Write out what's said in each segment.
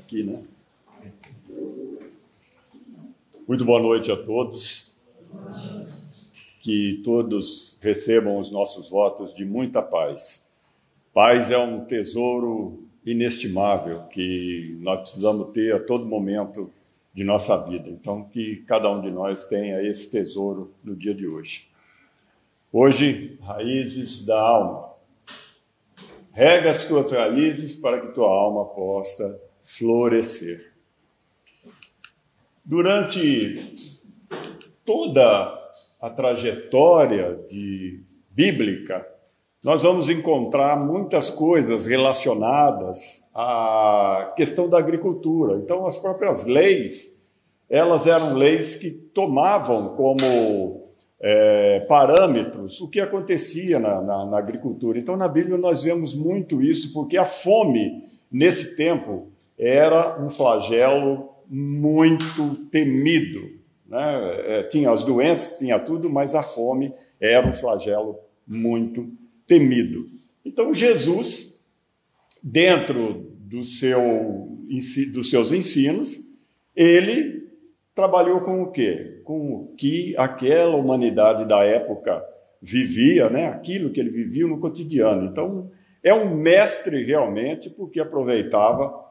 aqui, né? Muito boa noite a todos. Que todos recebam os nossos votos de muita paz. Paz é um tesouro inestimável que nós precisamos ter a todo momento de nossa vida. Então, que cada um de nós tenha esse tesouro no dia de hoje. Hoje, raízes da alma. Rega as tuas raízes para que tua alma possa florescer. Durante toda a trajetória bíblica, nós vamos encontrar muitas coisas relacionadas à questão da agricultura. Então, as próprias leis, elas eram leis que tomavam como parâmetros o que acontecia na agricultura. Então, na Bíblia, nós vemos muito isso, porque a fome, nesse tempo, era um flagelo muito temido, né? Tinha as doenças, tinha tudo, mas a fome era um flagelo muito temido. Então, Jesus, dentro dos seus ensinos, ele trabalhou com o quê? Com o que aquela humanidade da época vivia, né? Aquilo que ele vivia no cotidiano. Então, é um mestre realmente, porque aproveitava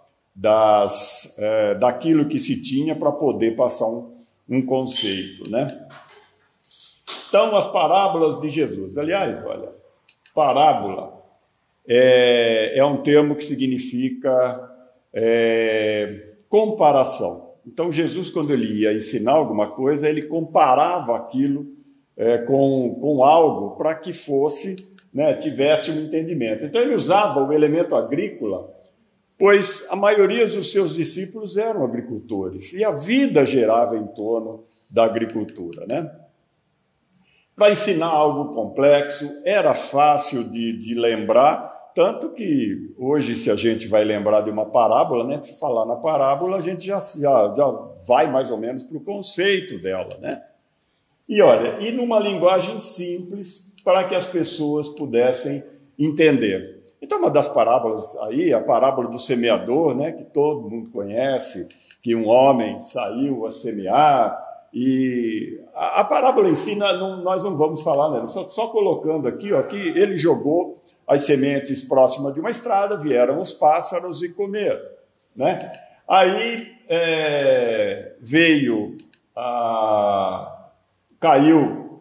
daquilo que se tinha para poder passar um conceito, né? Então, as parábolas de Jesus. Aliás, olha, parábola é um termo que significa comparação. Então, Jesus, quando ele ia ensinar alguma coisa, ele comparava aquilo com algo para que fosse, né, tivesse um entendimento. Então, ele usava o elemento agrícola, pois a maioria dos seus discípulos eram agricultores, e a vida girava em torno da agricultura, né? Para ensinar algo complexo, era fácil de lembrar, tanto que hoje, se a gente vai lembrar de uma parábola, né, se falar na parábola, a gente já vai mais ou menos para o conceito dela, né? E olha, e numa linguagem simples, para que as pessoas pudessem entender. Então, uma das parábolas aí, a parábola do semeador, né, que todo mundo conhece, que um homem saiu a semear, e a parábola em si, nós não vamos falar, né, só colocando aqui, ó, que ele jogou as sementes próximas de uma estrada, vieram os pássaros e comeram, né? Aí caiu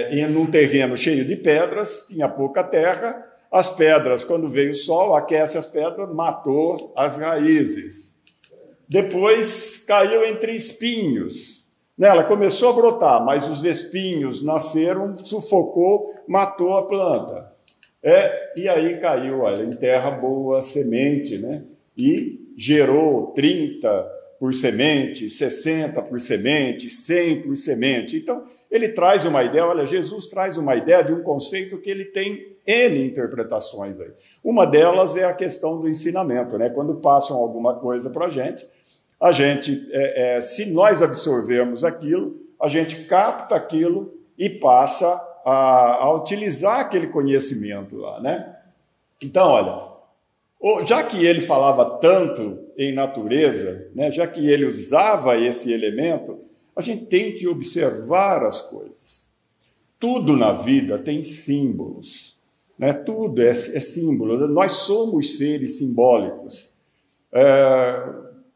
em um terreno cheio de pedras, tinha pouca terra. As pedras, quando veio o sol, aquece as pedras, matou as raízes. Depois caiu entre espinhos. Ela começou a brotar, mas os espinhos nasceram, sufocou, matou a planta. E aí caiu, olha, em terra boa semente, né? E gerou 30 por semente, 60 por semente, 100 por semente. Então, ele traz uma ideia, olha, Jesus traz uma ideia de um conceito que ele tem N interpretações aí. Uma delas é a questão do ensinamento, né? Quando passam alguma coisa para a gente, se nós absorvermos aquilo, a gente capta aquilo e passa a utilizar aquele conhecimento lá, né? Então, olha, já que ele falava tanto em natureza, né, já que ele usava esse elemento, a gente tem que observar as coisas. Tudo na vida tem símbolos, né? Tudo é símbolo. Nós somos seres simbólicos.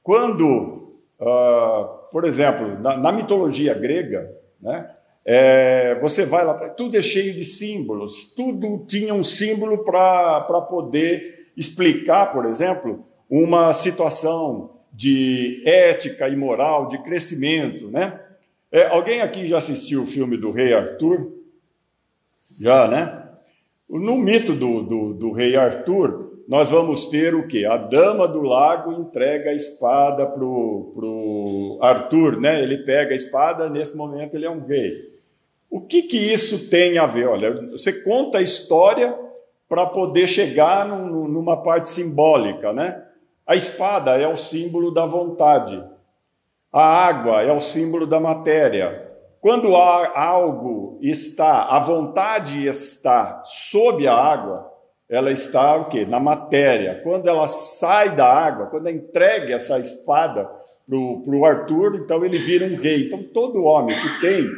Quando, por exemplo, na mitologia grega, né, você vai lá, tudo é cheio de símbolos, tudo tinha um símbolo para poder explicar, por exemplo, uma situação de ética e moral, de crescimento, né? Alguém aqui já assistiu o filme do Rei Arthur? Já, né? No mito do Rei Arthur, nós vamos ter o quê? A Dama do Lago entrega a espada para o Arthur, né? Ele pega a espada, nesse momento ele é um rei. O que isso tem a ver? Olha, você conta a história para poder chegar numa parte simbólica, né? A espada é o símbolo da vontade. A água é o símbolo da matéria. Quando algo está, a vontade está sob a água, ela está o quê? Na matéria. Quando ela sai da água, quando é entregue essa espada para o Arthur, então ele vira um rei. Então todo homem que tem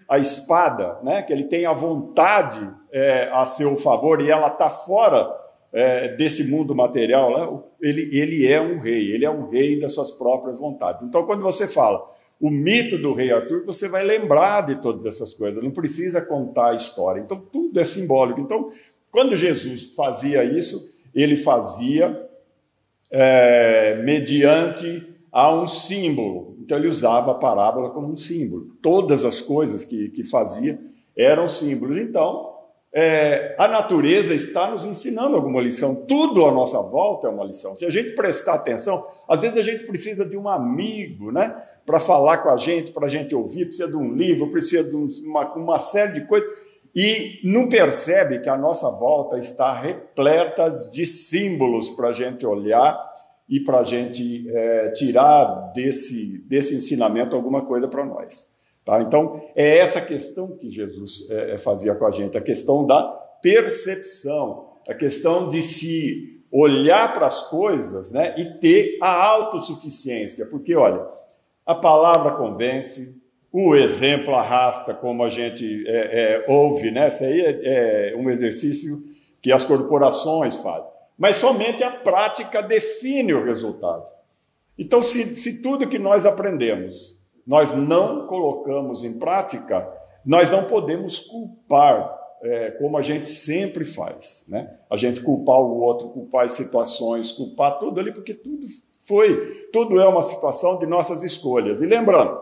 a espada, né, que ele tem a vontade a seu favor e ela está fora desse mundo material, né, ele é um rei das suas próprias vontades. Então quando você fala o mito do rei Arthur, você vai lembrar de todas essas coisas, não precisa contar a história. Então tudo é simbólico. Então quando Jesus fazia isso, ele fazia mediante a um símbolo. Então ele usava a parábola como um símbolo. Todas as coisas que fazia eram símbolos. Então, a natureza está nos ensinando alguma lição. Tudo à nossa volta é uma lição. Se a gente prestar atenção, às vezes a gente precisa de um amigo, né, para falar com a gente, para a gente ouvir, precisa de um livro, precisa de uma série de coisas, e não percebe que a nossa volta está repleta de símbolos para a gente olhar e para a gente tirar desse ensinamento alguma coisa para nós. Tá? Então, é essa questão que Jesus fazia com a gente, a questão da percepção, a questão de se olhar para as coisas, né, e ter a autossuficiência, porque, olha, a palavra convence, o exemplo arrasta, como a gente ouve, né? Isso aí é um exercício que as corporações fazem. Mas somente a prática define o resultado. Então, se tudo que nós aprendemos, nós não colocamos em prática, nós não podemos culpar, como a gente sempre faz, né? A gente culpar o outro, culpar as situações, culpar tudo ali, porque tudo é uma situação de nossas escolhas. E lembrando,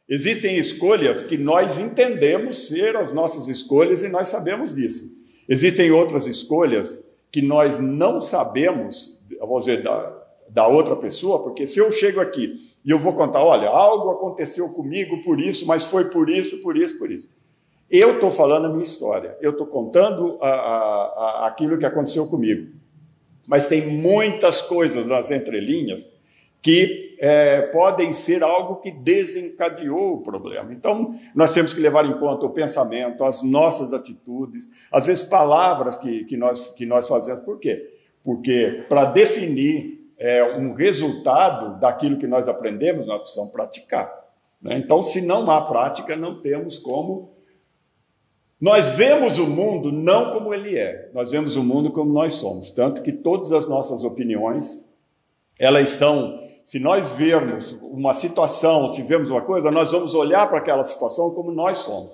existem escolhas que nós entendemos ser as nossas escolhas e nós sabemos disso. Existem outras escolhas que nós não sabemos, vamos dizer, da outra pessoa, porque se eu chego aqui e eu vou contar, olha, algo aconteceu comigo por isso, mas foi por isso, por isso, por isso. Eu estou falando a minha história, eu estou contando aquilo que aconteceu comigo. Mas tem muitas coisas nas entrelinhas que podem ser algo que desencadeou o problema. Então, nós temos que levar em conta o pensamento, as nossas atitudes, às vezes palavras que nós fazemos. Por quê? Porque para definir um resultado daquilo que nós aprendemos, nós precisamos praticar. Né? Então, se não há prática, não temos como... Nós vemos o mundo não como ele é, nós vemos o mundo como nós somos. Tanto que todas as nossas opiniões, elas são... Se nós vermos uma situação, se vemos uma coisa, nós vamos olhar para aquela situação como nós somos,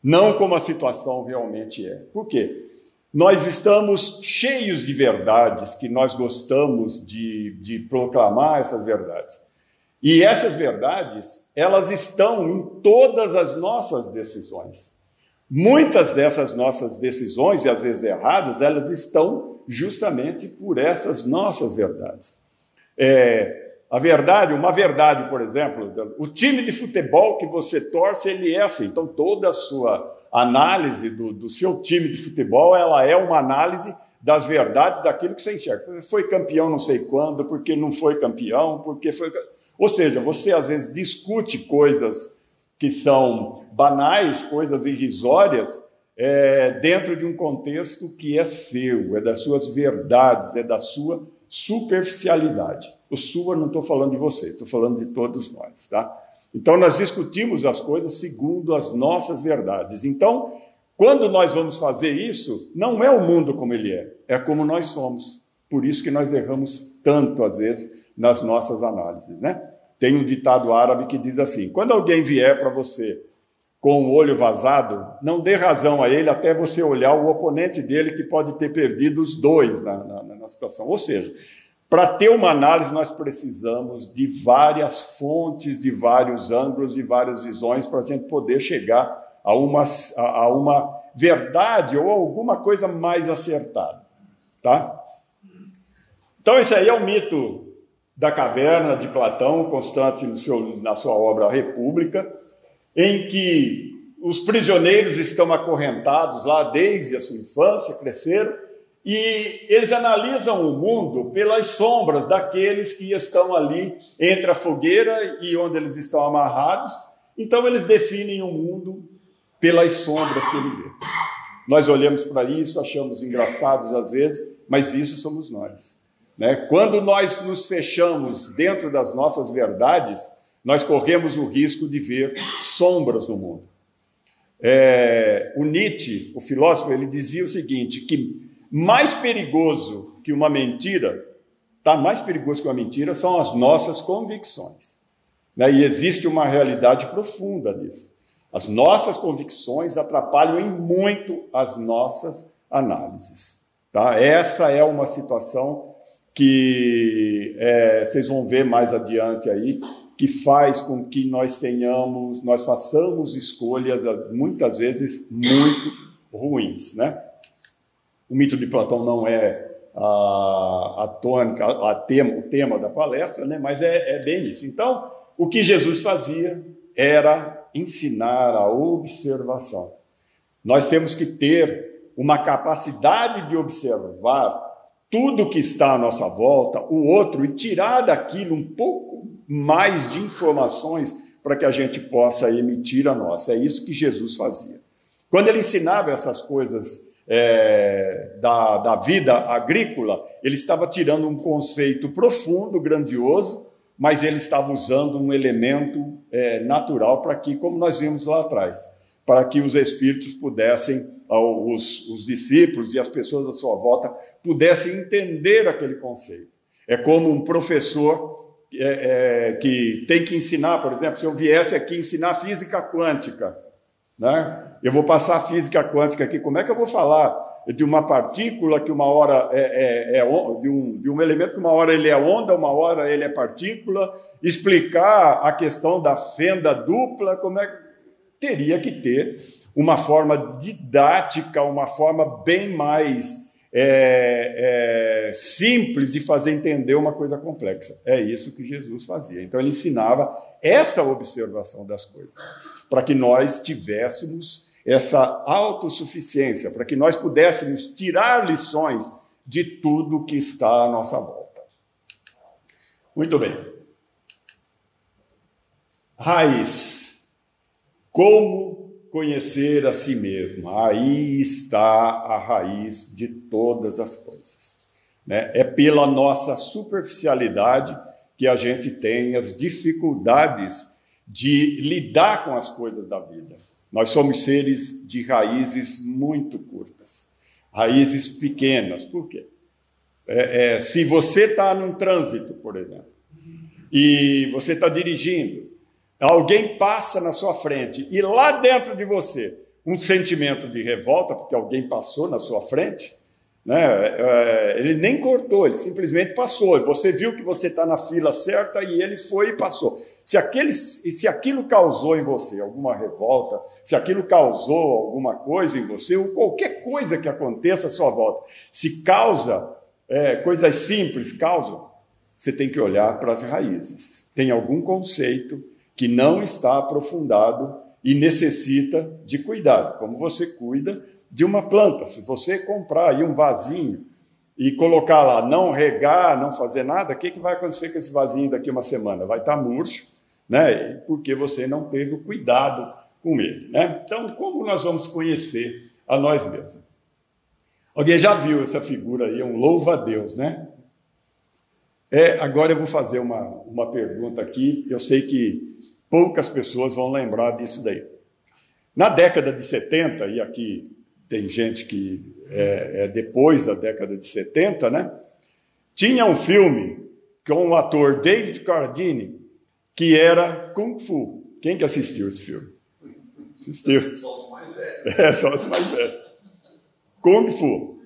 não como a situação realmente é. Por quê? Nós estamos cheios de verdades que nós gostamos de proclamar essas verdades. E essas verdades, elas estão em todas as nossas decisões. Muitas dessas nossas decisões, e às vezes erradas, elas estão justamente por essas nossas verdades. A verdade, uma verdade, por exemplo, o time de futebol que você torce, ele é assim. Então, toda a sua análise do seu time de futebol, ela é uma análise das verdades daquilo que você enxerga. Foi campeão não sei quando, porque não foi campeão, porque foi... Ou seja, você às vezes discute coisas que são banais, coisas irrisórias, dentro de um contexto que é seu, é das suas verdades, é da sua superficialidade. O sua, não estou falando de você, estou falando de todos nós, tá? Então, nós discutimos as coisas segundo as nossas verdades. Então, quando nós vamos fazer isso, não é o mundo como ele é como nós somos. Por isso que nós erramos tanto, às vezes, nas nossas análises, né? Tem um ditado árabe que diz assim: quando alguém vier para você com o olho vazado, não dê razão a ele até você olhar o oponente dele, que pode ter perdido os dois na situação. Ou seja, para ter uma análise, nós precisamos de várias fontes, de vários ângulos, de várias visões, para a gente poder chegar a uma verdade ou alguma coisa mais acertada. Tá? Então, esse aí é o mito da caverna de Platão, constante na sua obra A República, em que os prisioneiros estão acorrentados lá desde a sua infância, cresceram, e eles analisam o mundo pelas sombras daqueles que estão ali entre a fogueira e onde eles estão amarrados. Então, eles definem o mundo pelas sombras que ele vê. nós olhamos para isso, achamos engraçados às vezes, mas isso somos nós, né? Quando nós nos fechamos dentro das nossas verdades, nós corremos o risco de ver sombras no mundo. O Nietzsche, o filósofo, ele dizia o seguinte, que mais perigoso que uma mentira, mais perigoso que uma mentira são as nossas convicções, né? E existe uma realidade profunda nisso. As nossas convicções atrapalham em muito as nossas análises, tá? Essa é uma situação que vocês vão ver mais adiante aí, que faz com que nós façamos escolhas, muitas vezes, muito ruins, né? O mito de Platão não é a tônica, o tema da palestra, né? Mas é bem isso. Então, o que Jesus fazia era ensinar a observação. Nós temos que ter uma capacidade de observar tudo que está à nossa volta, o outro, e tirar daquilo um pouco mais de informações para que a gente possa emitir a nossa. É isso que Jesus fazia. Quando ele ensinava essas coisas da vida agrícola, ele estava tirando um conceito profundo, grandioso, mas ele estava usando um elemento natural para que, como nós vimos lá atrás, para que os espíritos pudessem, os discípulos e as pessoas à sua volta, pudessem entender aquele conceito. É como um professor que tem que ensinar, por exemplo, se eu viesse aqui ensinar física quântica, né? Eu vou passar a física quântica aqui, como é que eu vou falar de uma partícula que uma hora de um elemento que uma hora ele é onda, uma hora ele é partícula, explicar a questão da fenda dupla, teria que ter uma forma didática, uma forma bem mais simples de fazer entender uma coisa complexa. É isso que Jesus fazia. Então ele ensinava essa observação das coisas, para que nós tivéssemos essa autossuficiência, para que nós pudéssemos tirar lições de tudo que está à nossa volta. Muito bem. Raiz. Como conhecer a si mesmo? Aí está a raiz de todas as coisas, né? É pela nossa superficialidade que a gente tem as dificuldades de lidar com as coisas da vida. Nós somos seres de raízes muito curtas, raízes pequenas. Por quê? Se você está num trânsito, por exemplo, e você está dirigindo, alguém passa na sua frente e lá dentro de você um sentimento de revolta, porque alguém passou na sua frente, né? Ele nem cortou, ele simplesmente passou. Você viu que você está na fila certa e ele foi e passou. Se aquilo causou em você alguma revolta, se aquilo causou alguma coisa em você, ou qualquer coisa que aconteça à sua volta, se causa coisas simples, você tem que olhar para as raízes. Tem algum conceito que não está aprofundado e necessita de cuidado, como você cuida de uma planta. Se você comprar aí um vasinho e colocar lá, não regar, não fazer nada, o que vai acontecer com esse vasinho daqui a uma semana? Vai estar murcho, né? Porque você não teve o cuidado com ele, né? Então, como nós vamos conhecer a nós mesmos? Alguém já viu essa figura aí, um louva-a-Deus, né? Agora eu vou fazer uma pergunta aqui, eu sei que poucas pessoas vão lembrar disso daí. Na década de 70, e aqui tem gente que depois da década de 70, né? Tinha um filme com o ator David Carradine, que era Kung Fu. Quem que assistiu esse filme? Assistiu? Só os mais velhos. Só os mais velhos. Kung Fu.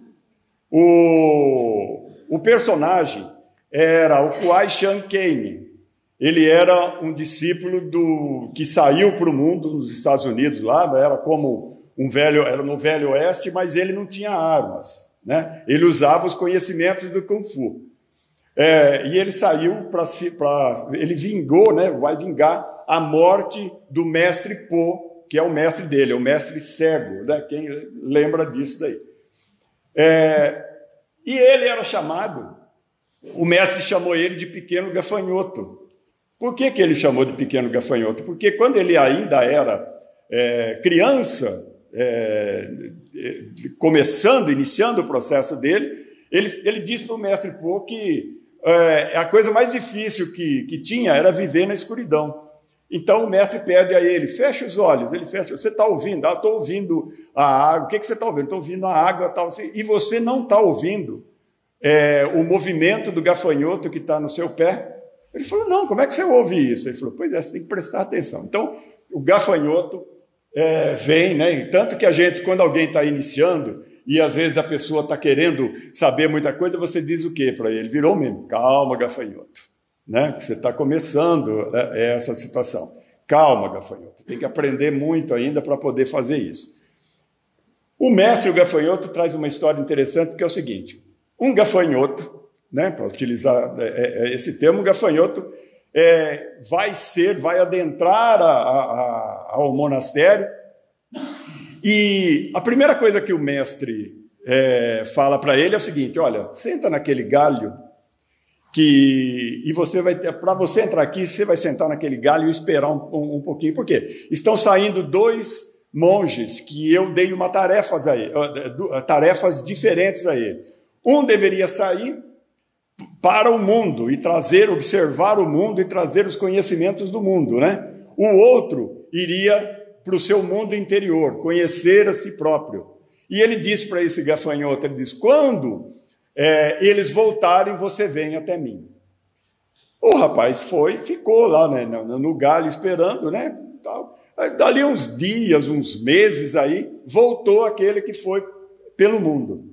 O personagem era o Kwai Chang Caine. Ele era um discípulo que saiu para o mundo nos Estados Unidos, lá, era como era no Velho Oeste, mas ele não tinha armas, né? Ele usava os conhecimentos do Kung Fu. E ele saiu ele vingou, né? Vai vingar a morte do mestre Po, que é o mestre dele, é o mestre cego, né? Quem lembra disso daí? E ele era chamado, o mestre chamou ele de pequeno gafanhoto. Por que ele chamou de pequeno gafanhoto? Porque quando ele ainda era criança, iniciando o processo dele, ele disse para o mestre Po que a coisa mais difícil que tinha era viver na escuridão. Então o mestre pede a ele, fecha os olhos. Ele fecha, você está ouvindo? Ah, estou ouvindo a água. O que você está ouvindo? Estou ouvindo a água. Tal, assim, e você não está ouvindo o movimento do gafanhoto que está no seu pé? Ele falou, não, como é que você ouve isso? Ele falou, pois é, você tem que prestar atenção. Então, o gafanhoto vem, né? Tanto que a gente, quando alguém está iniciando, e às vezes a pessoa está querendo saber muita coisa, você diz o quê para ele? Virou mesmo, calma, gafanhoto. Né? Você está começando essa situação. Calma, gafanhoto, tem que aprender muito ainda para poder fazer isso. O mestre, o gafanhoto, traz uma história interessante, que é o seguinte, um gafanhoto, né, para utilizar esse termo, um gafanhoto vai adentrar ao monastério, e a primeira coisa que o mestre fala para ele é o seguinte, olha, senta naquele galho, e você vai ter, para você entrar aqui, você vai sentar naquele galho e esperar um pouquinho. Por quê? Estão saindo 2 monges que eu dei tarefas diferentes a ele. Um deveria sair para o mundo e observar o mundo e trazer os conhecimentos do mundo, né? O outro iria para o seu mundo interior, conhecer a si próprio. E ele disse para esse gafanhoto, ele disse, quando eles voltarem, você vem até mim. O rapaz ficou lá, né, no galho esperando, né? Tal. Dali uns dias, uns meses aí, voltou aquele que foi pelo mundo.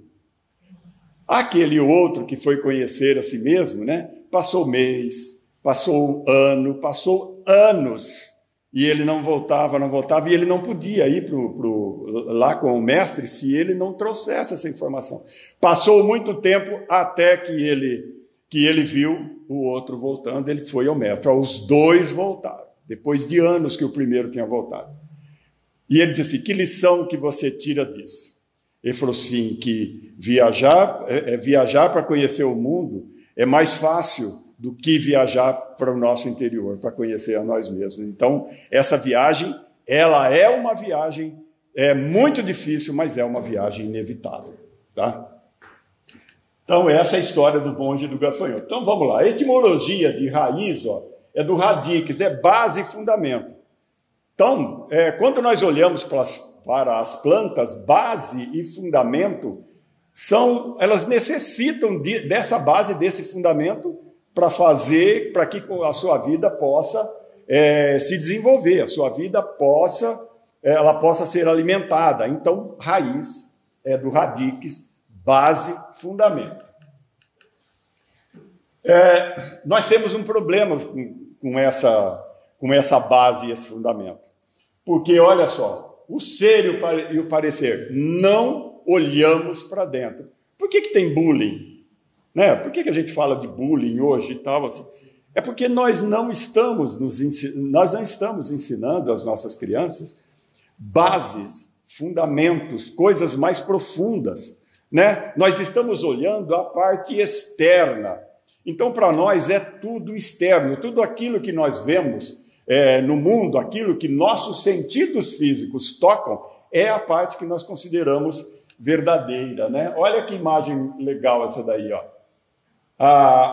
Aquele outro que foi conhecer a si mesmo, né? Passou mês, passou anos, e ele não voltava, e ele não podia ir lá com o mestre se ele não trouxesse essa informação. Passou muito tempo até que ele viu o outro voltando, ele foi ao mestre. Os 2 voltaram, depois de anos que o primeiro tinha voltado. E ele disse assim, que lição que você tira disso? Ele falou assim, que viajar para conhecer o mundo é mais fácil do que viajar para o nosso interior, para conhecer a nós mesmos. Então, essa viagem, ela é uma viagem muito difícil, mas é uma viagem inevitável. Tá? Então, essa é a história do monge e do gafanhoto. Então, vamos lá. A etimologia de raiz é do radix, é base e fundamento. Então, quando nós olhamos para as plantas, base e fundamento, elas necessitam dessa base, desse fundamento, para que a sua vida possa se desenvolver, a sua vida possa ser alimentada. Então, raiz é do radix, base, fundamento. Nós temos um problema com essa base e esse fundamento. Porque, olha só, o ser e o parecer, não olhamos para dentro. Por que tem bullying? Né? Por que a gente fala de bullying hoje e tal? Assim? É porque nós não estamos ensinando às nossas crianças bases, fundamentos, coisas mais profundas. Né? Nós estamos olhando a parte externa. Então, para nós, é tudo externo, tudo aquilo que nós vemos no mundo, aquilo que nossos sentidos físicos tocam, é a parte que nós consideramos verdadeira. Né? Olha que imagem legal essa daí, ó.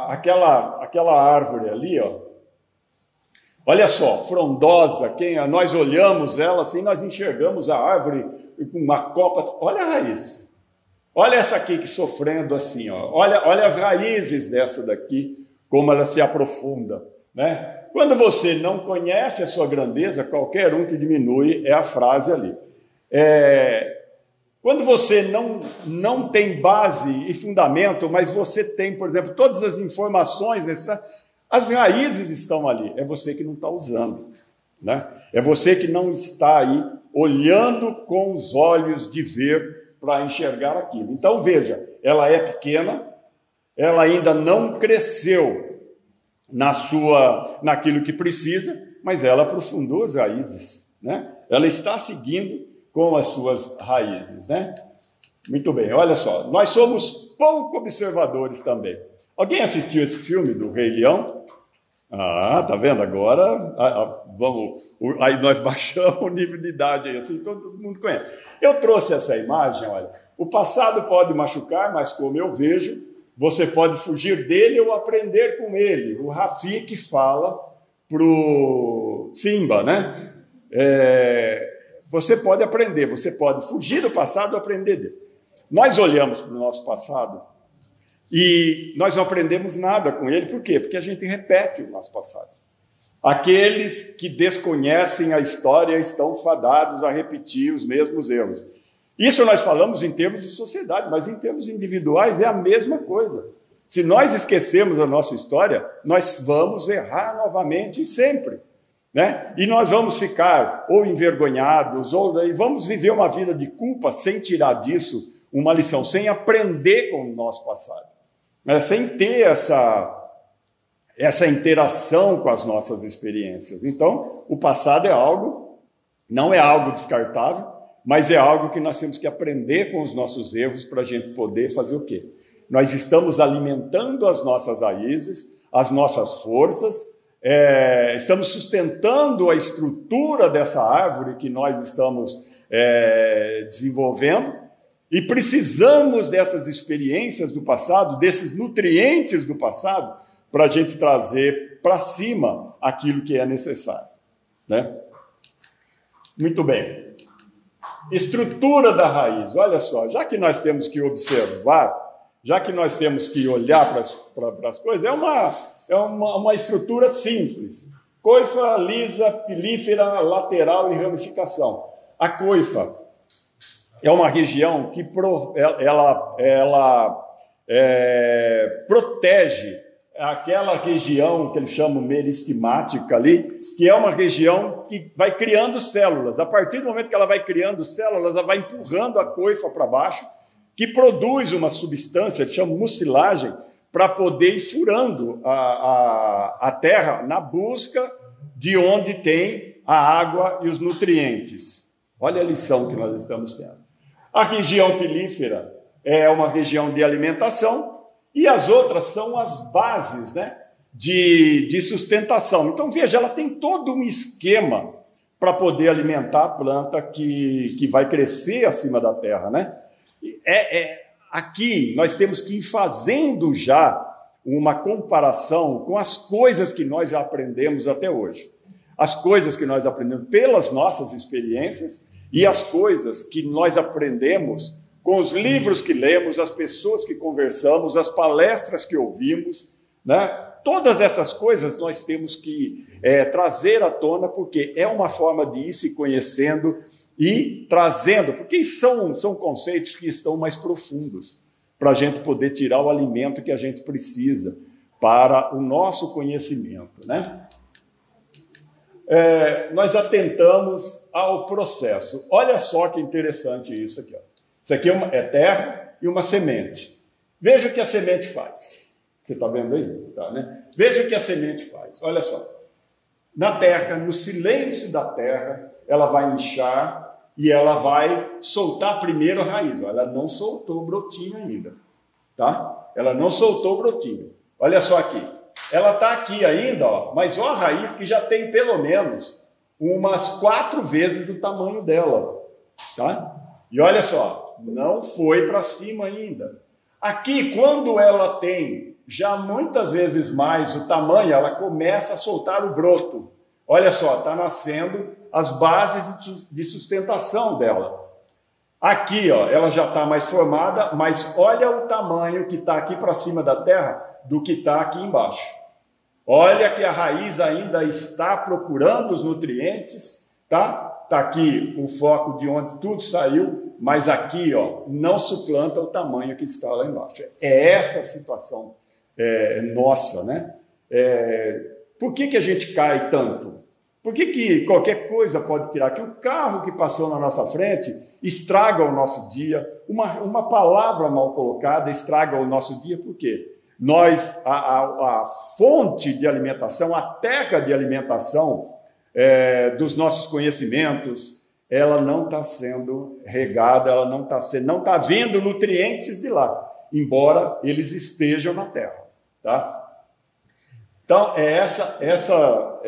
Aquela árvore ali, ó, olha só, frondosa, nós olhamos ela assim, nós enxergamos a árvore com uma copa, olha a raiz, olha essa aqui que sofrendo assim, ó. Olha as raízes dessa daqui, como ela se aprofunda, né? Quando você não conhece a sua grandeza, qualquer um te diminui, é a frase ali. Quando você não tem base e fundamento, mas você tem, por exemplo, todas as informações, as raízes estão ali, é você que não está usando. Né? É você que não está aí olhando com os olhos de ver para enxergar aquilo. Então, veja, ela é pequena, ela ainda não cresceu naquilo que precisa, mas ela aprofundou as raízes. Né? Ela está seguindo com as suas raízes, né? Muito bem, olha só, nós somos pouco observadores também. Alguém assistiu esse filme do Rei Leão? Ah, tá vendo? Agora, aí nós baixamos o nível de idade aí, assim, todo mundo conhece. Eu trouxe essa imagem, olha, o passado pode machucar, mas como eu vejo, você pode fugir dele ou aprender com ele. O Rafiki fala pro Simba, né? Você pode aprender, você pode fugir do passado ou aprender dele. Nós olhamos para o nosso passado e nós não aprendemos nada com ele. Por quê? Porque a gente repete o nosso passado. Aqueles que desconhecem a história estão fadados a repetir os mesmos erros. Isso nós falamos em termos de sociedade, mas em termos individuais é a mesma coisa. Se nós esquecemos a nossa história, nós vamos errar novamente e sempre. Né? E nós vamos ficar ou envergonhados, ou vamos viver uma vida de culpa sem tirar disso uma lição, sem aprender com o nosso passado, né? Sem ter essa interação com as nossas experiências. Então, o passado não é algo descartável, mas é algo que nós temos que aprender com os nossos erros para a gente poder fazer o quê? Nós estamos alimentando as nossas raízes, as nossas forças, estamos sustentando a estrutura dessa árvore que nós estamos desenvolvendo e precisamos dessas experiências do passado, desses nutrientes do passado, para a gente trazer para cima aquilo que é necessário, né? Muito bem. Estrutura da raiz. Olha só, já que nós temos que observar, já que nós temos que olhar para as coisas, é uma estrutura simples. Coifa, lisa, pilífera, lateral e ramificação. A coifa é uma região que protege aquela região que eles chamam meristemática ali, que é uma região que vai criando células. A partir do momento que ela vai criando células, ela vai empurrando a coifa para baixo, que produz uma substância, eles chamam mucilagem, para poder ir furando a terra na busca de onde tem a água e os nutrientes. Olha a lição que nós estamos tendo. A região pilífera é uma região de alimentação, e as outras são as bases, né, de sustentação. Então, veja, ela tem todo um esquema para poder alimentar a planta que vai crescer acima da terra, né? Aqui nós temos que ir fazendo já uma comparação com as coisas que nós já aprendemos até hoje. As coisas que nós aprendemos pelas nossas experiências e as coisas que nós aprendemos com os livros que lemos, as pessoas que conversamos, as palestras que ouvimos, né? Todas essas coisas nós temos que trazer à tona, porque é uma forma de ir se conhecendo e trazendo, porque são conceitos que estão mais profundos, para a gente poder tirar o alimento que a gente precisa para o nosso conhecimento, né? Nós atentamos ao processo. Olha só que interessante isso aqui, ó. Isso aqui é terra e uma semente. Veja o que a semente faz. Você está vendo aí? Tá, né? Veja o que a semente faz. Olha só. Na terra, no silêncio da terra, ela vai inchar e ela vai soltar primeiro a raiz. Ela não soltou o brotinho ainda. Tá? Ela não soltou o brotinho. Olha só aqui. Ela está aqui ainda, ó, mas olha a raiz que já tem pelo menos umas 4 vezes o tamanho dela. Tá? E olha só. Não foi para cima ainda. Aqui, quando ela tem já muitas vezes mais o tamanho, ela começa a soltar o broto. Olha só, está nascendo as bases de sustentação dela. Aqui, ó, ela já está mais formada, mas olha o tamanho que está aqui para cima da terra do que está aqui embaixo. Olha que a raiz ainda está procurando os nutrientes, tá? Está aqui o foco de onde tudo saiu, mas aqui, ó, não suplanta o tamanho que está lá embaixo. É essa a situação nossa, né? Por que a gente cai tanto? Por que qualquer coisa pode tirar? Que o carro que passou na nossa frente estraga o nosso dia, uma palavra mal colocada estraga o nosso dia, por quê? A fonte de alimentação, a terra de alimentação dos nossos conhecimentos, ela não está sendo regada, ela não está vindo nutrientes de lá, embora eles estejam na terra, tá? Então, essa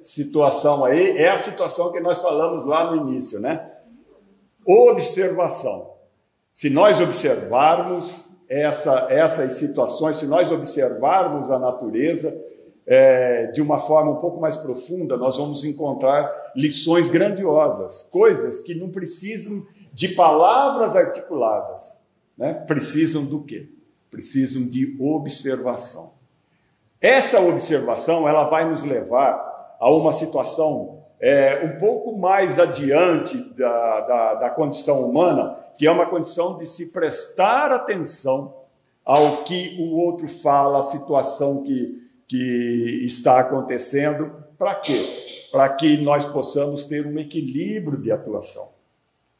situação aí é a situação que nós falamos lá no início, né? Observação. Se nós observarmos essas situações, se nós observarmos a natureza de uma forma um pouco mais profunda, nós vamos encontrar lições grandiosas, coisas que não precisam de palavras articuladas, né? Precisam do quê? Precisam de observação. Essa observação, ela vai nos levar a uma situação um pouco mais adiante da condição humana, que é uma condição de se prestar atenção ao que o outro fala, a situação que está acontecendo. Para quê? Para que nós possamos ter um equilíbrio de atuação.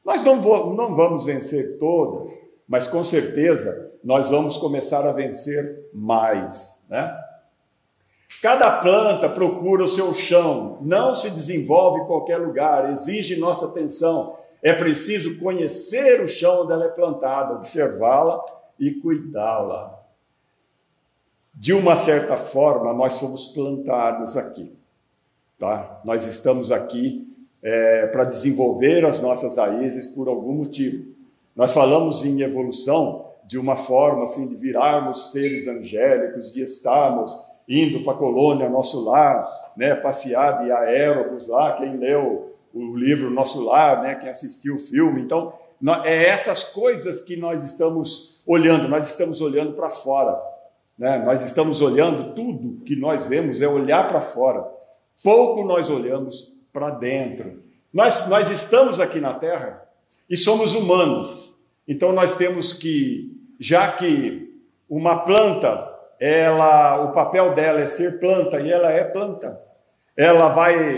Nós não vamos vencer todas, mas com certeza nós vamos começar a vencer mais, né? Cada planta procura o seu chão, não se desenvolve em qualquer lugar, exige nossa atenção. É preciso conhecer o chão onde ela é plantada, observá-la e cuidá-la. De uma certa forma, nós somos plantados aqui, tá? Nós estamos aqui para desenvolver as nossas raízes por algum motivo. Nós falamos em evolução de uma forma assim, de virarmos seres angélicos, de estarmos indo para a colônia Nosso Lar, né, passear de aérobus lá, quem leu o livro Nosso Lar, né, quem assistiu o filme. Então, essas coisas que nós estamos olhando para fora, né? Nós estamos olhando, tudo que nós vemos é olhar para fora. Pouco nós olhamos para dentro. Nós estamos aqui na Terra e somos humanos. Então, nós temos que, já que uma planta, o papel dela é ser planta, e ela é planta.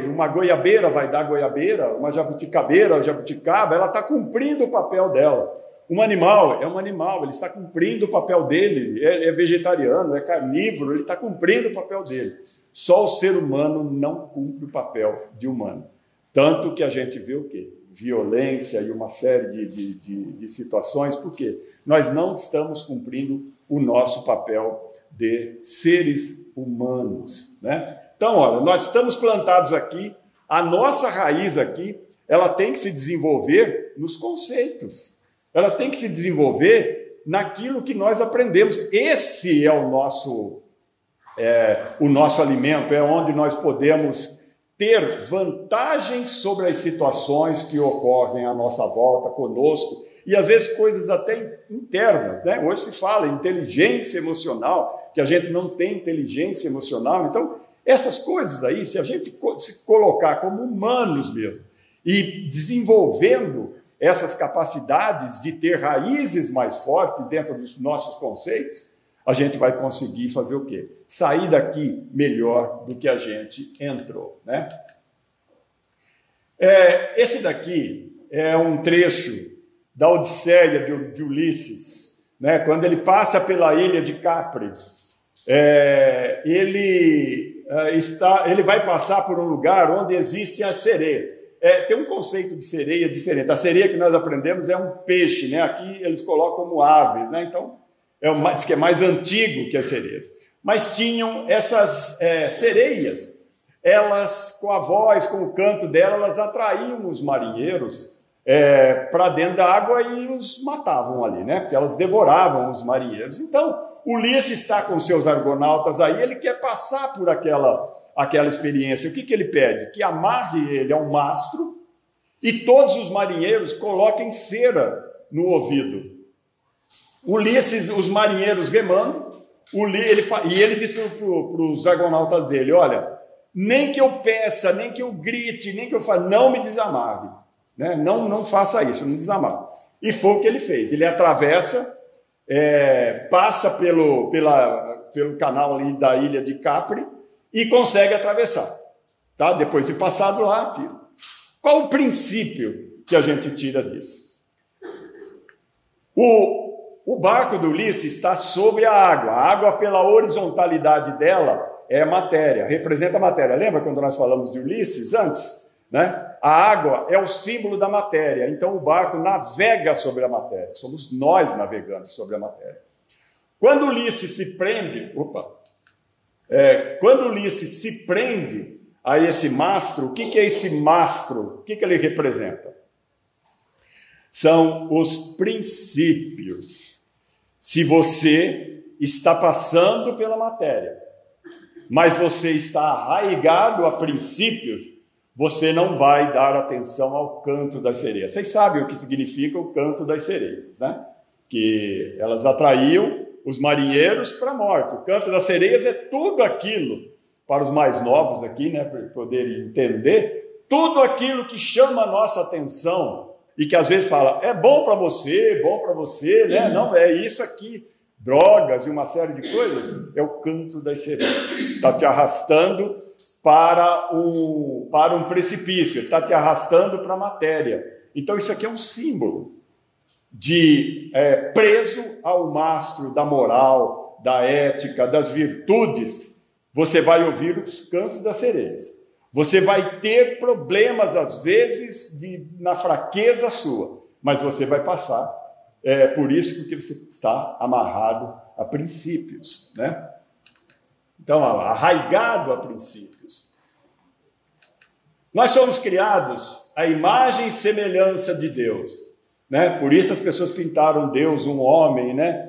Uma goiabeira vai dar goiabeira, uma jabuticabeira, jabuticaba, ela está cumprindo o papel dela. Um animal é um animal, ele está cumprindo o papel dele, é vegetariano, é carnívoro, ele está cumprindo o papel dele. Só o ser humano não cumpre o papel de humano. Tanto que a gente vê o quê? Violência e uma série de situações, porque nós não estamos cumprindo o nosso papel de seres humanos, né? Então, olha, nós estamos plantados aqui, a nossa raiz aqui, ela tem que se desenvolver nos conceitos, ela tem que se desenvolver naquilo que nós aprendemos. Esse é o nosso alimento, é onde nós podemos ter vantagens sobre as situações que ocorrem à nossa volta, conosco, e às vezes coisas até internas, né? Hoje se fala em inteligência emocional, que a gente não tem inteligência emocional. Então, essas coisas aí, se a gente se colocar como humanos mesmo, e desenvolvendo essas capacidades de ter raízes mais fortes dentro dos nossos conceitos, a gente vai conseguir fazer o quê? Sair daqui melhor do que a gente entrou, né? Esse daqui é um trecho da Odisseia de Ulisses, né? Quando ele passa pela ilha de Capri, ele vai passar por um lugar onde existe a sereia. Tem um conceito de sereia diferente. A sereia que nós aprendemos é um peixe, né? Aqui eles colocam como aves, né? Então, diz que é mais antigo que as sereias. Mas tinham essas sereias, elas, com a voz, com o canto dela, elas atraíam os marinheiros para dentro da água e os matavam ali, né? Porque elas devoravam os marinheiros. Então, Ulisses está com seus argonautas aí, ele quer passar por aquela experiência. O que ele pede? Que amarre ele a um mastro e todos os marinheiros coloquem cera no ouvido. Ulisses, os marinheiros remando, e ele disse para os argonautas dele: olha, nem que eu peça, nem que eu grite, nem que eu fale, não me desamarre, né? Não faça isso, não desamarre. E foi o que ele fez. Ele atravessa, passa pelo canal ali da ilha de Capri e consegue atravessar, tá? Depois de passado lá, tira. Qual o princípio que a gente tira disso? O barco do Ulisses está sobre a água, pela horizontalidade dela, é matéria, representa a matéria. Lembra quando nós falamos de Ulisses antes? Né? A água é o símbolo da matéria, então o barco navega sobre a matéria, somos nós navegando sobre a matéria. Quando Ulisses se prende, Quando Ulisses se prende a esse mastro, o que é esse mastro? O que ele representa? São os princípios. Se você está passando pela matéria, mas você está arraigado a princípios, você não vai dar atenção ao canto das sereias. Vocês sabem o que significa o canto das sereias, né? Que elas atraíam os marinheiros para a morte. O canto das sereias é tudo aquilo, para os mais novos aqui, né, para poderem entender, tudo aquilo que chama a nossa atenção e que às vezes fala, é bom para você, né? Não, é isso aqui, drogas e uma série de coisas, é o canto das sereias. Está te arrastando para um precipício, está te arrastando para a matéria. Então isso aqui é um símbolo de preso ao mastro da moral, da ética, das virtudes. Você vai ouvir os cantos das sereias. Você vai ter problemas, às vezes, na fraqueza sua, mas você vai passar por isso, porque você está amarrado a princípios, né? Então, arraigado a princípios. Nós somos criados à imagem e semelhança de Deus, né? Por isso as pessoas pintaram Deus, um homem, né?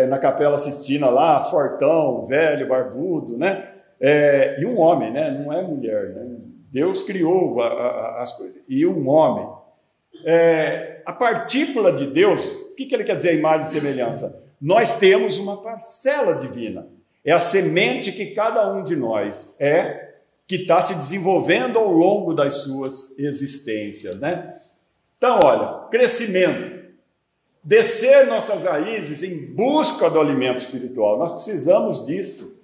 Na Capela Sistina lá, fortão, velho, barbudo, né? E um homem, né? Não é mulher, né? Deus criou as coisas. E um homem. A partícula de Deus, o que ele quer dizer, a imagem e semelhança? Nós temos uma parcela divina. É a semente que cada um de nós que está se desenvolvendo ao longo das suas existências, né? Então, olha, crescimento. Descer nossas raízes em busca do alimento espiritual. Nós precisamos disso.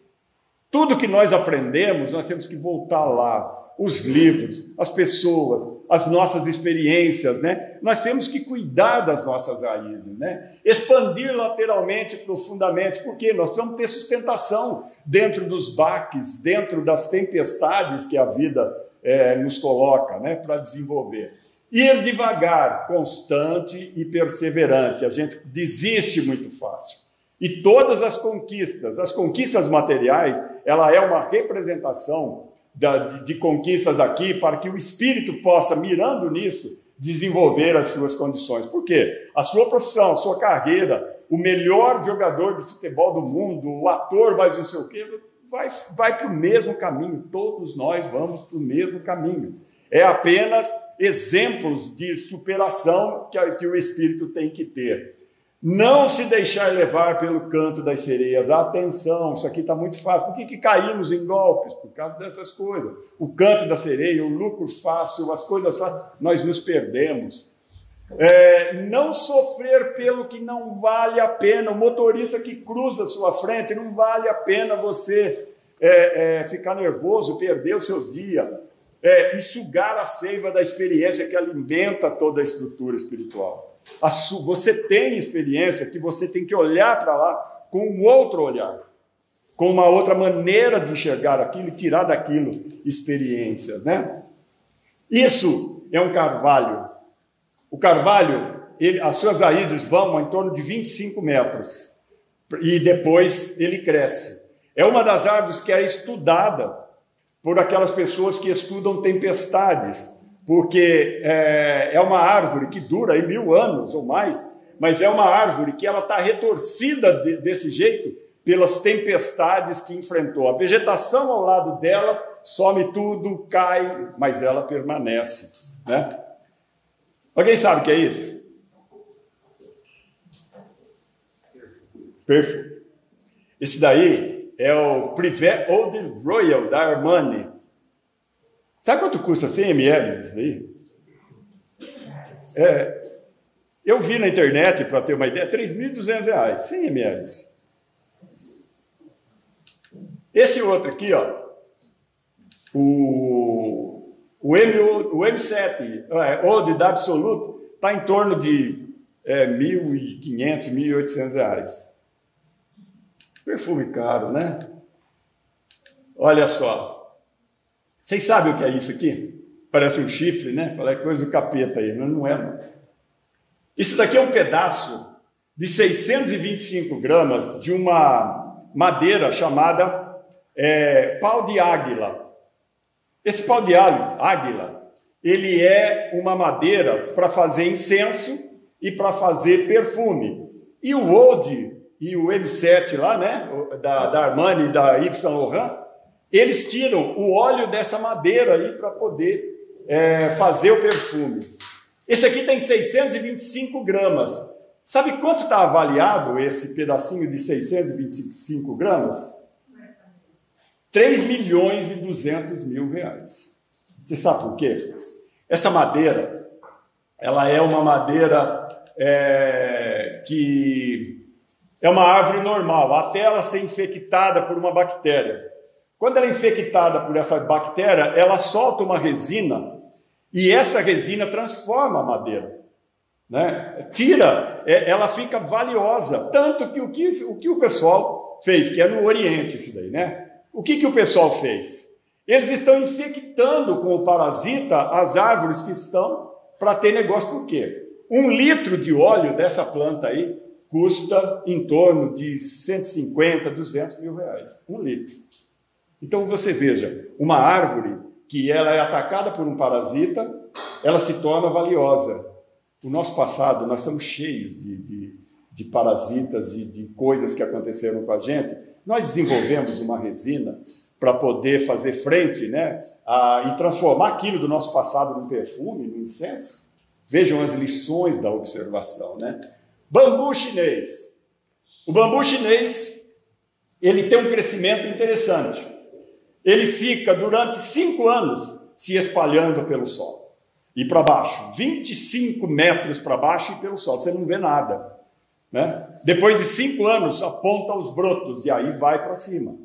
Tudo que nós aprendemos, nós temos que voltar lá. Os livros, as pessoas, as nossas experiências, né? Nós temos que cuidar das nossas raízes, né? Expandir lateralmente, profundamente, porque nós vamos ter sustentação dentro dos baques, dentro das tempestades que a vida nos coloca, né? Para desenvolver. Ir devagar, constante e perseverante. A gente desiste muito fácil. E todas as conquistas materiais, ela é uma representação de conquistas aqui, para que o espírito possa, mirando nisso, desenvolver as suas condições. Por quê? A sua profissão, a sua carreira, o melhor jogador de futebol do mundo, o ator, mais não sei o quê, vai para o mesmo caminho. Todos nós vamos para o mesmo caminho. É apenas exemplos de superação que o espírito tem que ter. Não se deixar levar pelo canto das sereias. Atenção, isso aqui está muito fácil. Por que caímos em golpes? Por causa dessas coisas. O canto da sereia, o lucro fácil, as coisas fáceis, nós nos perdemos. Não sofrer pelo que não vale a pena. O motorista que cruza a sua frente, não vale a pena você ficar nervoso, perder o seu dia. E sugar a seiva da experiência que alimenta toda a estrutura espiritual. Você tem experiência que você tem que olhar para lá com um outro olhar, com uma outra maneira de enxergar aquilo e tirar daquilo experiências, né? Isso é um carvalho. O carvalho, as suas raízes vão em torno de 25 metros e depois ele cresce. É uma das árvores que é estudada por aquelas pessoas que estudam tempestades, porque é uma árvore que dura aí 1000 anos ou mais, mas é uma árvore que ela está retorcida desse jeito pelas tempestades que enfrentou. A vegetação ao lado dela some tudo, cai, mas ela permanece, né? Alguém sabe o que é isso? Perfeito. Esse daí é o Privé Eau de Royal da Armani. Sabe quanto custa 100 ml isso aí? Eu vi na internet, para ter uma ideia, R$3.200, 100 ml. Esse outro aqui, ó, o M7, Eau de Absolute, está em torno de R$1.500, R$1.800. Perfume caro, né? Olha só. Vocês sabem o que é isso aqui? Parece um chifre, né? Fala, é coisa do capeta aí. Não é, não. Isso daqui é um pedaço de 625 gramas de uma madeira chamada pau de águila. Esse pau de águila, ele é uma madeira para fazer incenso e para fazer perfume. E o Oud e o M7 lá, né, da Armani e da Yves Saint Laurent, eles tiram o óleo dessa madeira aí para poder fazer o perfume. Esse aqui tem 625 gramas. Sabe quanto está avaliado esse pedacinho de 625 gramas? 3.200.000 reais. Você sabe por quê? Essa madeira, ela é uma madeira que é uma árvore normal, até ela ser infectada por uma bactéria. Quando ela é infectada por essa bactéria, ela solta uma resina e essa resina transforma a madeira, né? Ela fica valiosa. Tanto que o que o pessoal fez, que é no Oriente isso daí, né? O que o pessoal fez? Eles estão infectando com o parasita as árvores que estão para ter negócio. Por quê? 1 litro de óleo dessa planta aí custa em torno de 150, 200 mil reais. 1 litro. Então você veja, uma árvore que ela é atacada por um parasita, ela se torna valiosa. O nosso passado, nós estamos cheios de parasitas e de coisas que aconteceram com a gente. Nós desenvolvemos uma resina para poder fazer frente, né, e transformar aquilo do nosso passado num perfume, num incenso. Vejam as lições da observação, né? Bambu chinês. O bambu chinês, ele tem um crescimento interessante. Ele fica durante 5 anos se espalhando pelo solo. E para baixo, 25 metros para baixo e pelo solo. Você não vê nada, né? Depois de 5 anos, aponta os brotos e aí vai para cima.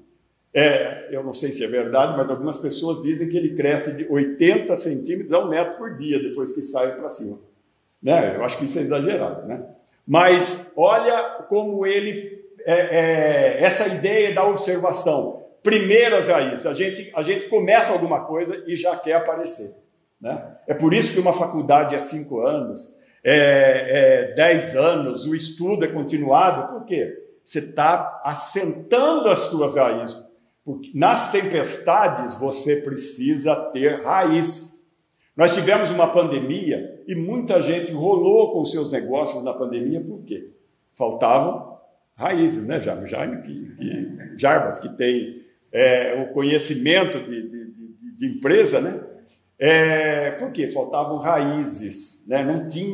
Eu não sei se é verdade, mas algumas pessoas dizem que ele cresce de 80 centímetros a 1 metro por dia depois que sai para cima, né? Eu acho que isso é exagerado, né? Mas olha como ele... essa ideia da observação. Primeiro as raízes. A gente começa alguma coisa e já quer aparecer, né? É por isso que uma faculdade é 5 anos, 10 anos, o estudo é continuado. Por quê? Você está assentando as suas raízes. Porque nas tempestades você precisa ter raiz. Nós tivemos uma pandemia e muita gente rolou com seus negócios na pandemia. Por quê? Faltavam raízes, né, Jarbas, que tem o conhecimento de empresa, né? Por quê? Faltavam raízes, né?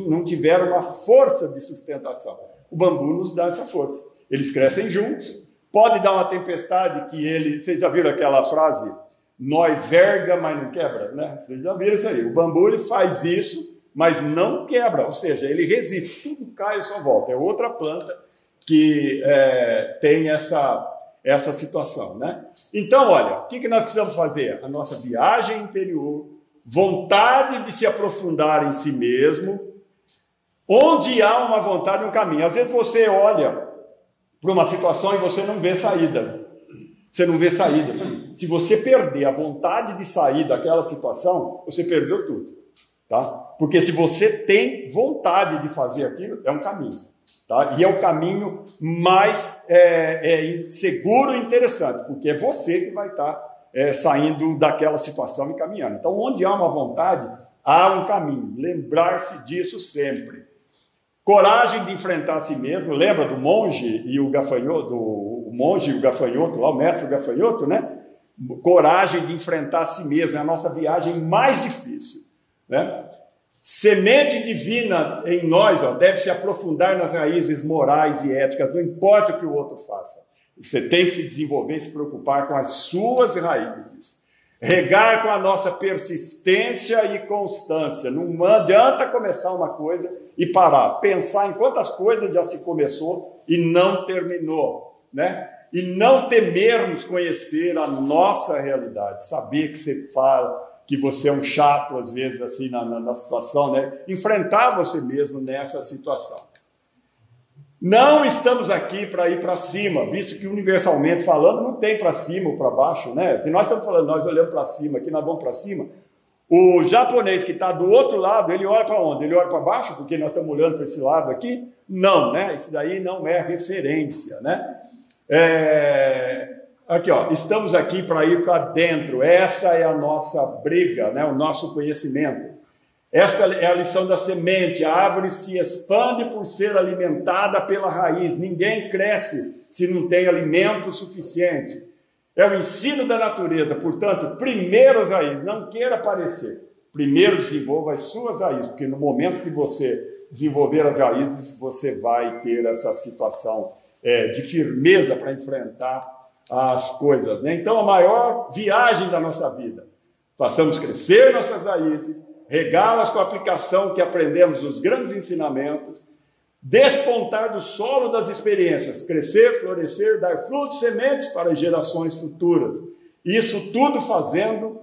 Não tiveram uma força de sustentação. O bambu nos dá essa força. Eles crescem juntos. Pode dar uma tempestade que vocês já viram aquela frase? Nó verga, mas não quebra, né? Vocês já viram isso aí. O bambu ele faz isso, mas não quebra. Ou seja, ele resiste. Tudo cai e só volta. É outra planta que tem essa situação, né? Então, olha, o que nós precisamos fazer? A nossa viagem interior, vontade de se aprofundar em si mesmo, onde há uma vontade, um caminho. Às vezes você olha para uma situação e você não vê saída. Você não vê saída. Se você perder a vontade de sair daquela situação, você perdeu tudo, tá? Porque se você tem vontade de fazer aquilo, é um caminho, tá? E é o caminho mais seguro e interessante, porque é você que vai estar saindo daquela situação e caminhando. Então, onde há uma vontade, há um caminho. Lembrar-se disso sempre. Coragem de enfrentar a si mesmo. Lembra do monge e o gafanhoto, lá, o mestre e o gafanhoto, né? Coragem de enfrentar a si mesmo é a nossa viagem mais difícil, né? Semente divina em nós, deve se aprofundar nas raízes morais e éticas, não importa o que o outro faça. Você tem que se desenvolver e se preocupar com as suas raízes. Regar com a nossa persistência e constância. Não adianta começar uma coisa e parar. Pensar em quantas coisas já se começou e não terminou, né? E não temermos conhecer a nossa realidade. Saber que você fala, que você é um chato, às vezes, assim, na situação, né? Enfrentar você mesmo nessa situação. Não estamos aqui para ir para cima, visto que universalmente falando não tem para cima ou para baixo, né? Se nós estamos falando, nós olhamos para cima, aqui nós vamos para cima, o japonês que está do outro lado, ele olha para onde? Ele olha para baixo, porque nós estamos olhando para esse lado aqui? Não, né? Isso daí não é referência, né? Aqui, ó, estamos aqui para ir para dentro. Essa é a nossa briga, né? O nosso conhecimento. Esta é a lição da semente. A árvore se expande por ser alimentada pela raiz. Ninguém cresce se não tem alimento suficiente. É o ensino da natureza. Portanto, primeiro as raízes. Não queira aparecer. Primeiro desenvolva as suas raízes, porque no momento que você desenvolver as raízes, você vai ter essa situação de firmeza para enfrentar as coisas, né? Então, a maior viagem da nossa vida, façamos crescer nossas raízes, regá-las com a aplicação que aprendemos nos grandes ensinamentos, despontar do solo das experiências, crescer, florescer, dar frutos, sementes para as gerações futuras. Isso tudo fazendo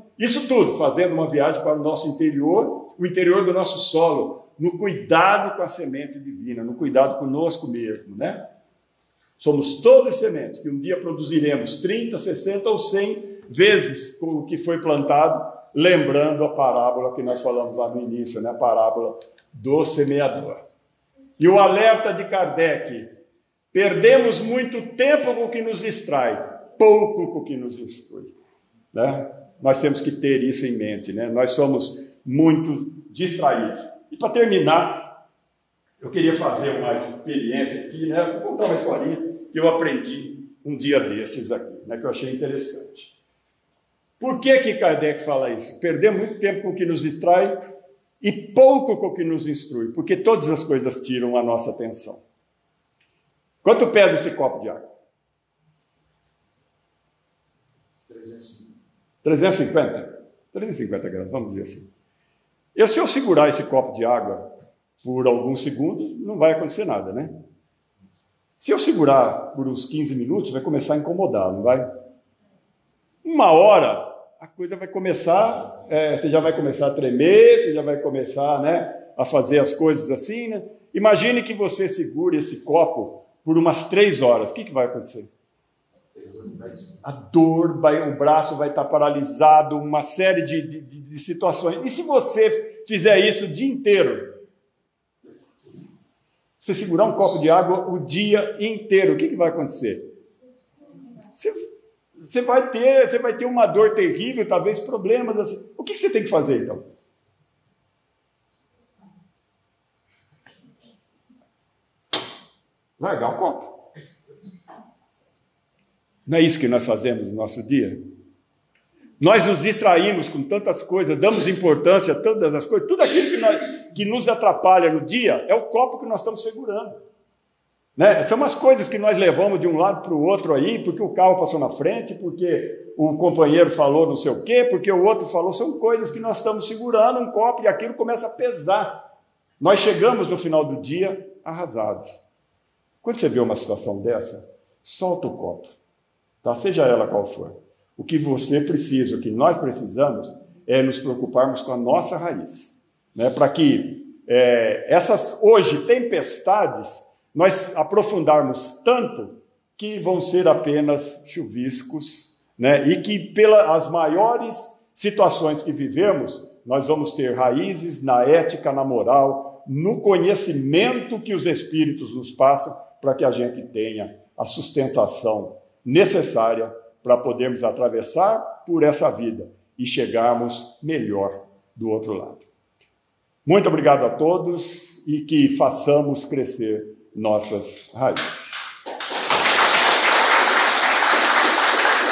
uma viagem para o nosso interior, o interior do nosso solo, no cuidado com a semente divina, no cuidado conosco mesmo, né? Somos todas sementes que um dia produziremos 30, 60 ou 100 vezes o que foi plantado, lembrando a parábola que nós falamos lá no início, né? A parábola do semeador. E o alerta de Kardec: perdemos muito tempo com o que nos distrai, pouco com o que nos instrui, né? Nós temos que ter isso em mente, né? Nós somos muito distraídos. E para terminar, eu queria fazer uma experiência aqui, né? Vou contar uma historinha que eu aprendi um dia desses aqui, né? Que eu achei interessante. Por que Kardec fala isso? Perder muito tempo com o que nos distrai e pouco com o que nos instrui, porque todas as coisas tiram a nossa atenção. Quanto pesa esse copo de água? 350? 350 gramas, vamos dizer assim. Se eu segurar esse copo de água por alguns segundos, não vai acontecer nada, né? Se eu segurar por uns 15 minutos, vai começar a incomodar, não vai? Uma hora, a coisa vai começar, você já vai começar a tremer, você já vai começar, né, a fazer as coisas assim, né? Imagine que você segure esse copo por umas 3 horas. O que vai acontecer? A dor, o braço vai estar paralisado, uma série de situações. E se você fizer isso o dia inteiro? Você segurar um copo de água o dia inteiro, o que vai acontecer? Você vai ter uma dor terrível, talvez problemas assim. O que você tem que fazer, então? Largar o copo. Não é isso que nós fazemos no nosso dia? Nós nos distraímos com tantas coisas, damos importância a todas as coisas, tudo aquilo que nos atrapalha no dia é o copo que nós estamos segurando, né? São umas coisas que nós levamos de um lado para o outro aí, porque o carro passou na frente, porque o companheiro falou não sei o quê, porque o outro falou, são coisas que nós estamos segurando um copo e aquilo começa a pesar. Nós chegamos no final do dia arrasados. Quando você vê uma situação dessa, solta o copo, tá? Seja ela qual for. O que você precisa, o que nós precisamos, é nos preocuparmos com a nossa raiz, né? Para que essas, hoje, tempestades, nós aprofundarmos tanto que vão ser apenas chuviscos, né? E que pelas maiores situações que vivemos, nós vamos ter raízes na ética, na moral, no conhecimento que os Espíritos nos passam, para que a gente tenha a sustentação necessária para podermos atravessar por essa vida e chegarmos melhor do outro lado. Muito obrigado a todos e que façamos crescer nossas raízes.